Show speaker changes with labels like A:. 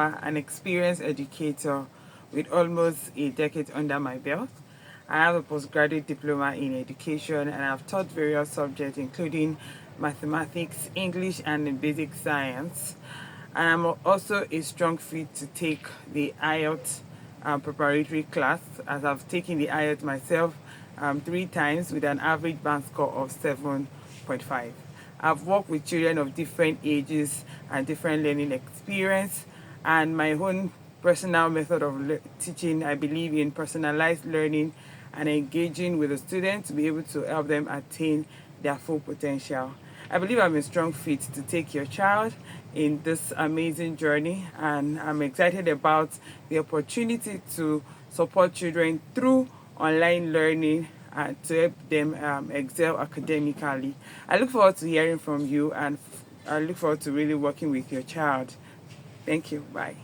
A: Adetomiwa, an experienced educator with almost a decade under my belt. I have a postgraduate diploma in education and I've taught various subjects including mathematics, English and basic science. And I'm also a strong fit to take the IELTS preparatory class, as I've taken the IELTS myself 3 times with an average band score of 7.5. I've worked with children of different ages and different learning experience, and my own personal method of teaching, I believe in personalized learning and engaging with the students to be able to help them attain their full potential. I believe I'm a strong fit to take your child in this amazing journey, and I'm excited about the opportunity to support children through online learning and to help them excel academically. I look forward to hearing from you, and I look forward to really working with your child. Thank you. Bye.